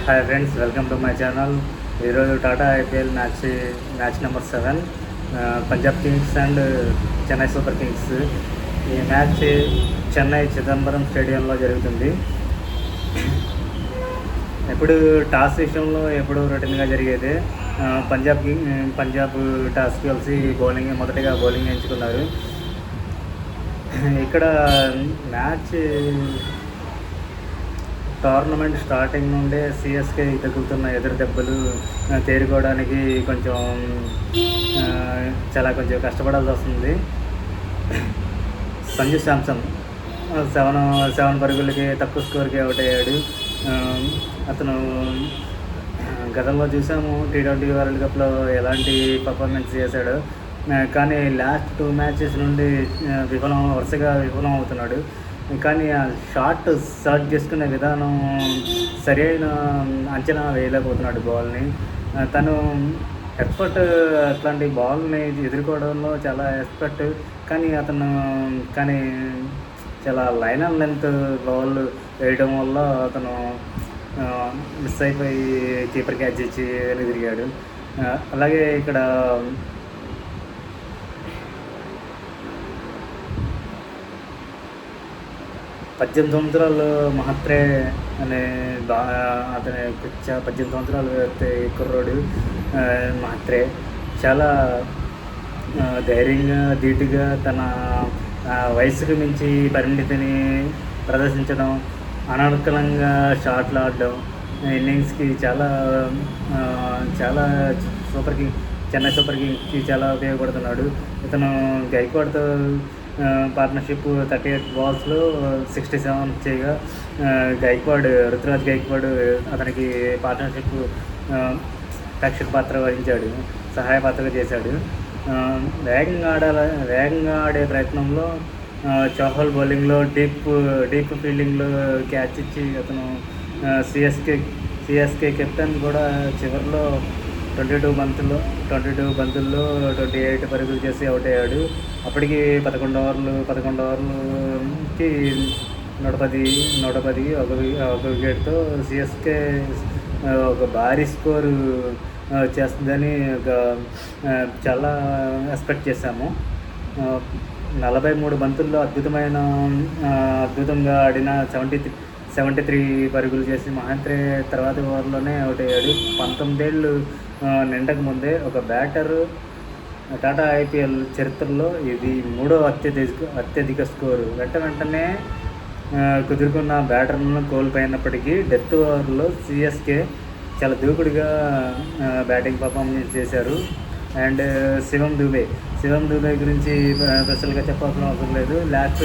Hi friends, welcome to my channel. ఈరోజు Tata IPL match number 7 Punjab kings and Chennai super kings. ఈ match Chennai Chidambaram స్టేడియంలో జరుగుతుంది. ఎప్పుడు టాస్ విషయంలో ఎప్పుడు రొటీన్గా జరిగేది. పంజాబ్ టాస్ కలిసి మొదటిగా బౌలింగ్ ఎంచుకున్నారు. ఇక్కడ మ్యాచ్ టోర్నమెంట్ స్టార్టింగ్ నుండే సిఎస్కే తగులుతున్న ఎదురు దెబ్బలు తేరుకోవడానికి కొంచెం కష్టపడాల్సి వస్తుంది. సంజు శాంసన్ 7 పరుగులకి తక్కువ స్కోర్కి అవుట్ అయ్యాడు. అతను గతంలో చూసాము T20 వరల్డ్ కప్లో ఎలాంటి పర్ఫార్మెన్స్ చేశాడు. కానీ లాస్ట్ 2 మ్యాచెస్ నుండి వరుసగా విఫలం అవుతున్నాడు. కానీ ఆ షార్ట్ సర్చ్ చేసుకునే విధానం సరైన అంచనా వేయలేకపోతున్నాడు బాల్ని. తను ఎక్స్పర్ట్, అట్లాంటి బాల్ని ఎదుర్కోవడంలో చాలా ఎక్స్పర్ట్. కానీ చాలా లైన్ అండ్ లెంత్ బాల్ వేయడం వల్ల అతను మిస్ అయిపోయి కీపర్ క్యాచ్ ఇచ్చి తిరిగాడు. అలాగే ఇక్కడ 18 సంవత్సరాలు మహత్రే అనే అతని 18 సంవత్సరాలు కుర్రోడు మహత్రే చాలా ధైర్యంగా, ధీటుగా తన వయసుకు మించి పరిణితిని ప్రదర్శించడం, అనర్కలంగా షాట్లు ఆడడం ఇన్నింగ్స్కి చాలా చెన్నై సూపర్ కింగ్స్కి చాలా ఉపయోగపడుతున్నాడు. ఇతను గైక్వాడ్తో పార్ట్నర్షిప్ 38 బాల్స్లో 67 చేయగా రుతురాజ్ గైక్వాడ్ అతనికి పార్ట్నర్షిప్ రక్షక పాత్ర వహించాడు, సహాయ పాత్రగా చేశాడు. వేగంగా ఆడే ప్రయత్నంలో చౌహాల్ బౌలింగ్లో డీప్ ఫీల్డింగ్లో క్యాచ్ ఇచ్చి అతను సిఎస్కే కెప్టెన్ కూడా చివరిలో 22 బంతుల్లో 28 పరుగులు చేసి అవుట్ అయ్యాడు. అప్పటికి 11 ఓవర్లకి 110 ఒక వికెట్తో సిఎస్కే ఒక భారీ స్కోరు చేస్తుందని చాలా ఎక్స్పెక్ట్ చేశాము. 43 బంతుల్లో అద్భుతంగా ఆడిన 73 పరుగులు చేసి మహేంద్రే తర్వాతి ఓవర్లోనే అవుట్ అయ్యాడు. 19 ఏళ్ళు నిండక ముందే ఒక బ్యాటర్ టాటా ఐపీఎల్ చరిత్రలో ఇది 3వ అత్యధిక స్కోరు. వెంటనే కుదురుకున్న బ్యాటర్లను కోల్పోయినప్పటికీ డెత్ ఓవర్లో సిఎస్కే చాలా దూకుడుగా బ్యాటింగ్ పర్ఫార్మెన్స్ చేశారు. అండ్ శివం దుబే గురించి స్పెషల్గా చెప్పాల్సిన అవసరం లేదు. లాస్ట్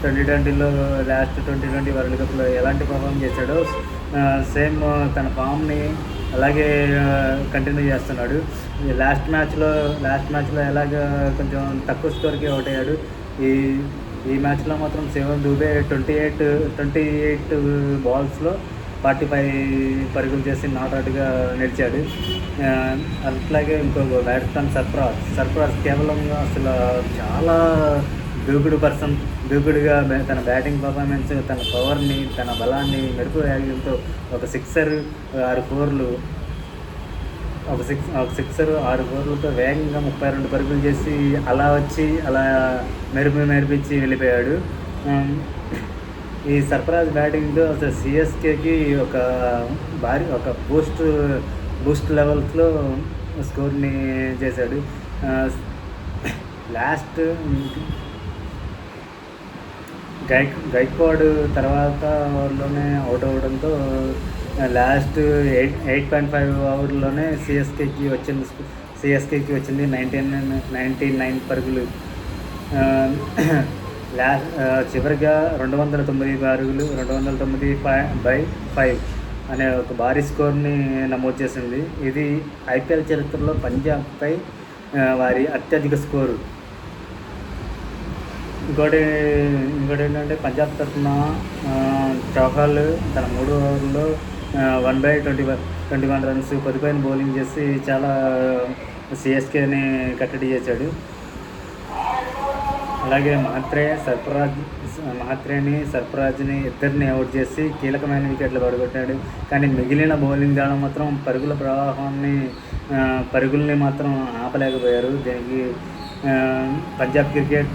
2020 వరల్డ్ కప్లో ఎలాంటి పర్ఫార్మెన్స్ చేశాడో సేమ్ తన ఫామ్ని అలాగే కంటిన్యూ చేస్తున్నాడు. లాస్ట్ మ్యాచ్లో ఎలాగ కొంచెం తక్కువ స్కోర్కి అవుట్ అయ్యాడు. ఈ మ్యాచ్లో మాత్రం శివం దుబే 28 బాల్స్లో 45 పరుగులు చేసి నాట్అవుట్గా నిలిచాడు. అట్లాగే ఇంకొక బ్యాట్స్మెన్ సర్ఫరాజ్ కేవలంగా అసలు చాలా దూకుడుగా తన బ్యాటింగ్ పర్ఫార్మెన్స్, తన పవర్ని, తన బలాన్ని మెరుపు వేగంతో ఒక సిక్సర్ 6 4లతో వేగంగా 32 పరుగులు చేసి అలా మెరిపించి వెళ్ళిపోయాడు. ఈ సర్ఫరాజ్ బ్యాటింగ్తో అసలు సిఎస్కేకి ఒక బూస్ట్ లెవెల్స్లో స్కోర్ని చేశాడు. లాస్ట్ గైక్వాడ్ తర్వాత ఓవర్లోనే అవుట్ అవ్వడంతో లాస్ట్ 8.5 ఓవర్లోనే సిఎస్కేకి వచ్చింది 99 పరుగులు. చివరిగా 209 పరుగులు 209/5 అనే ఒక భారీ స్కోర్ని నమోదు చేసింది. ఇది ఐపీఎల్ చరిత్రలో పంజాబ్పై వారి అత్యధిక స్కోరు. ఇంకోటి ఏంటంటే పంజాబ్ తరఫున చౌహాల్ తన 3 ఓవర్లో 1/21 రన్స్ 10 పైన బౌలింగ్ చేసి చాలా సిఎస్కేని కట్టడి చేశాడు. అలాగే మహత్రే, మహాత్రేని, సర్ఫరాజ్ని ఇద్దరిని అవుట్ చేసి కీలకమైన వికెట్లు పడగొట్టాడు. కానీ మిగిలిన బౌలింగ్ దళం మాత్రం పరుగుల ప్రవాహాన్ని పరుగుల్ని మాత్రం ఆపలేకపోయారు. దీనికి పంజాబ్ క్రికెట్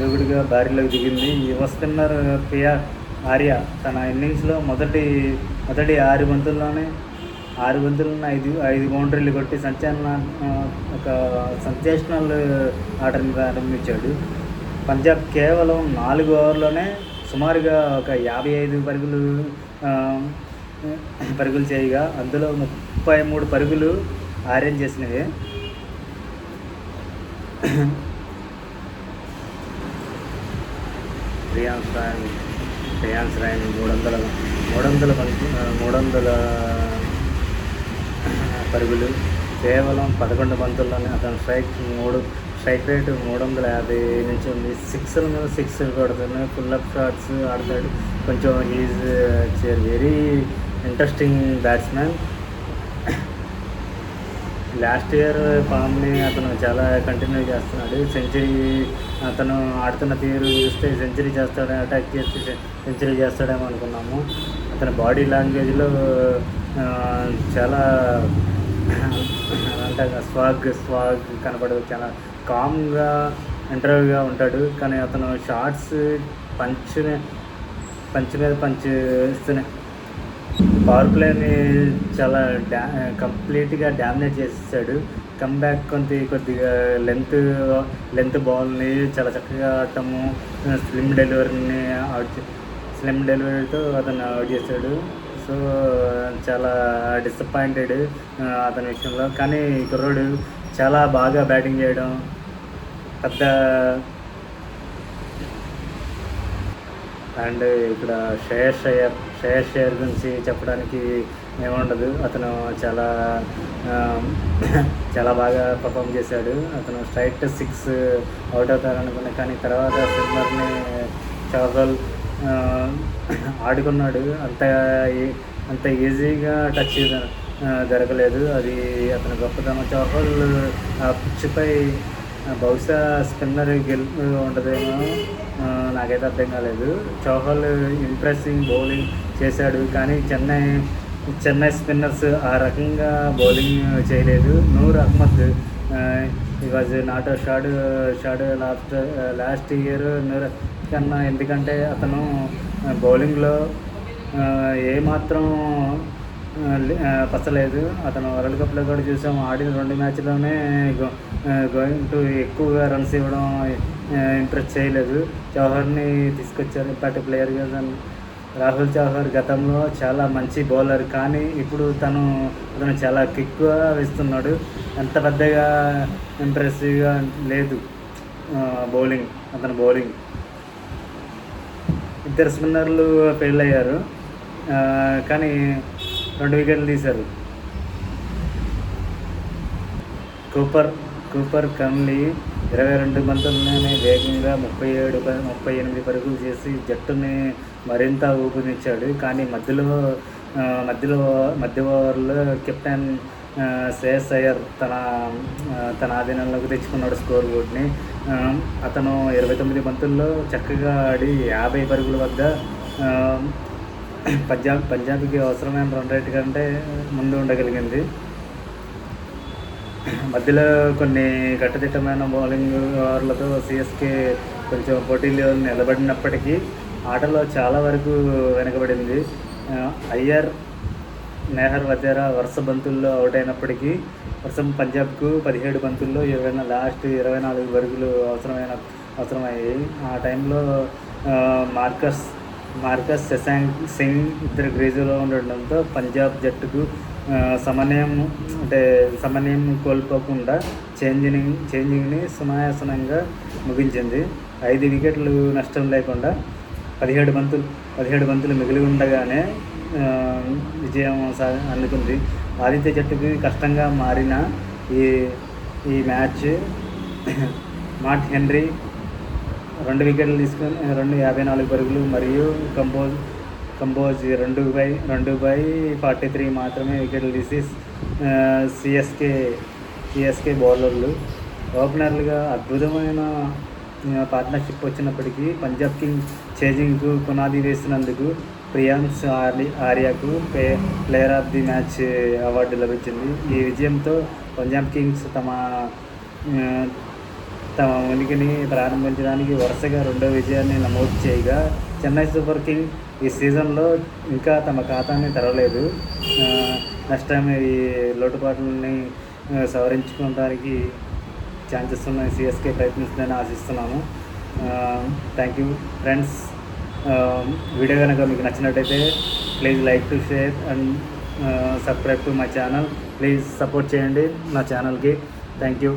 దూకుడుగా బారిలోకి దిగింది. యువ స్పిన్నర్ ప్రియా ఆర్య తన ఇన్నింగ్స్లో మొదటి 6 బంతుల్లోనే 5 బౌండరీలు కొట్టి ఒక సెన్సేషనల్ ఆటను ప్రారంభించాడు. పంజాబ్ కేవలం 4 ఓవర్లోనే సుమారుగా ఒక 55 పరుగులు చేయగా అందులో 33 పరుగులు ఆర్యన్ చేసినవి. శ్రేయాన్స్ రాయన్ 300 పరుగులు కేవలం 11 బంతుల్లోనే. అతను స్ట్రైక్ రేటు 350 నుంచి ఉంది. 6 కొడుతున్నాడు, పుల్అప్ షాట్స్ ఆడతాడు. కొంచెం he's very interesting batsmen. Last year ఫామ్ని అతను చాలా కంటిన్యూ చేస్తున్నాడు. అతను ఆడుతున్న తీరు చూస్తే సెంచరీ చేస్తాడని, అటాక్ చేసి సెంచరీ చేస్తాడేమో అనుకున్నాము. అతని బాడీ లాంగ్వేజ్లో చాలా అంటే స్వాగ్ కనపడదు. చాలా కామ్గా ఇంటర్వ్యూగా ఉంటాడు. కానీ అతను షార్ట్స్ పంచ్ మీద పంచ్ ఇస్తున్నాయి. పవర్ ప్లేని చాలా కంప్లీట్గా డామినేట్ చేసేసాడు. కమ్బ్యాక్ కొద్దిగా లెంత్ బాల్ని చాలా చక్కగా ఆడటము, స్లిమ్ డెలివరీతో అతను అవుట్ చేశాడు. సో చాలా డిసప్పాయింటెడ్ అతని విషయంలో. కానీ కుర్రోడు చాలా బాగా బ్యాటింగ్ చేయడం, అండ్ ఇక్కడ శ్రేయస్ అయ్యర్ గురించి చెప్పడానికి ఏముండదు. అతను చాలా బాగా పర్ఫామ్ చేశాడు. అతను స్ట్రైట్ 6 అవుట్ అవుతారనుకున్నా, కానీ తర్వాత స్పిన్నర్ని చౌహల్ ఆడుకున్నాడు. అంత ఈజీగా టచ్ జరగలేదు. అది అతని గొప్పతనం. చౌహల్ ఆ పిచ్పై బహుశా స్పిన్నర్ గెలుపు ఉండదేమో, నాకైతే అర్థం కాలేదు. చౌహల్ ఇంప్రెసింగ్ బౌలింగ్ చేశాడు, కానీ చెన్నై స్పిన్నర్స్ ఆ రకంగా బౌలింగ్ చేయలేదు. నూర్ అహ్మద్ ఈ వాజ్ నాట్ షాడ్ లాస్ట్ ఇయర్ నూర్ కన్నా. ఎందుకంటే అతను బౌలింగ్లో ఏమాత్రం పచ్చలేదు. అతను వరల్డ్ కప్లో కూడా చూసాం, ఆడిన 2 మ్యాచ్లోనే గోయింగ్ టు ఎక్కువగా రన్స్ ఇవ్వడం ఇంప్రెస్ చేయలేదు. చౌహర్ని తీసుకొచ్చారు ఇంపాక్ట్ ప్లేయర్గా. రాహుల్ చౌహర్ గతంలో చాలా మంచి బౌలర్, కానీ ఇప్పుడు అతను చాలా క్విక్గా వేస్తున్నాడు. అంత పెద్దగా ఇంప్రెసివ్గా లేదు అతని బౌలింగ్. 2 స్పిన్నర్లు ఫెయిల్ అయ్యారు, కానీ 2 వికెట్లు తీశారు. కూపర్ కమ్లీ 22 బంతుల్లోనే వేగంగా 38 పరుగులు చేసి జట్టుని మరింత ఊపునిచ్చాడు. కానీ మధ్య ఓవర్లో కెప్టెన్ శ్రేయస్ అయ్యర్ తన ఆధీనంలోకి తెచ్చుకున్నాడు స్కోర్ బోర్డ్ని. అతను 29 బంతుల్లో చక్కగా ఆడి 50 పరుగుల వద్ద పంజాబ్కి అవసరమైన రన్ రేట్ కంటే ముందు ఉండగలిగింది. మధ్యలో కొన్ని కట్టుదిట్టమైన బౌలింగ్ ఓవర్లతో సిఎస్కే కొంచెం పోటీలో నిలబడినప్పటికీ ఆటలో చాలా వరకు వెనకబడింది. అయ్యర్, నెహర్ వజేరా వరుస బంతుల్లో అవుట్ అయినప్పటికీ పంజాబ్కు 17 బంతుల్లో 24 పరుగులు అవసరమయ్యాయి. ఆ టైంలో మార్కస్ శశాంక్ సింగ్ ఇద్దరు క్రీజులో ఉండడంతో పంజాబ్ జట్టుకు సమన్వయం కోల్పోకుండా చేంజింగ్ని సునాయాసనంగా ముగించింది. 5 వికెట్లు నష్టం లేకుండా 17 బంతులు మిగిలి ఉండగానే విజయం అందుకుంది. ఆదిత్య జట్టుకు కష్టంగా మారిన ఈ మ్యాచ్ మార్ట్ హెన్రీ 2 వికెట్లు తీసుకొని 54 పరుగులు మరియు కంబోజ్ 2/43 మాత్రమే వికెట్లు తీసి సిఎస్కే బౌలర్లు ఓపెనర్లుగా అద్భుతమైన పార్ట్నర్షిప్ వచ్చినప్పటికీ పంజాబ్ కింగ్స్ చేజింగ్కు పునాది వేసినందుకు ప్రియాంశ్ ఆర్యాకు player of the match award లభించింది. ఈ విజయంతో పంజాబ్ కింగ్స్ తమ ఉనికిని ప్రారంభించడానికి వరుసగా రెండో విజయాన్ని నమోదు చేయగా, చెన్నై సూపర్ కింగ్ ఈ సీజన్లో ఇంకా తమ ఖాతాని తెరవలేదు. నెక్స్ట్ టైం ఈ లోటుపాట్లని సవరించుకోవడానికి ఛాన్సెస్ ఉన్నాయి. సిఎస్కే ప్రయత్నిస్తుందని ఆశిస్తున్నాను. Thank you friends. వీడియో కనుక మీకు నచ్చినట్టయితే please like to share and subscribe to my channel. Please support చేయండి నా ఛానల్కి. Thank you.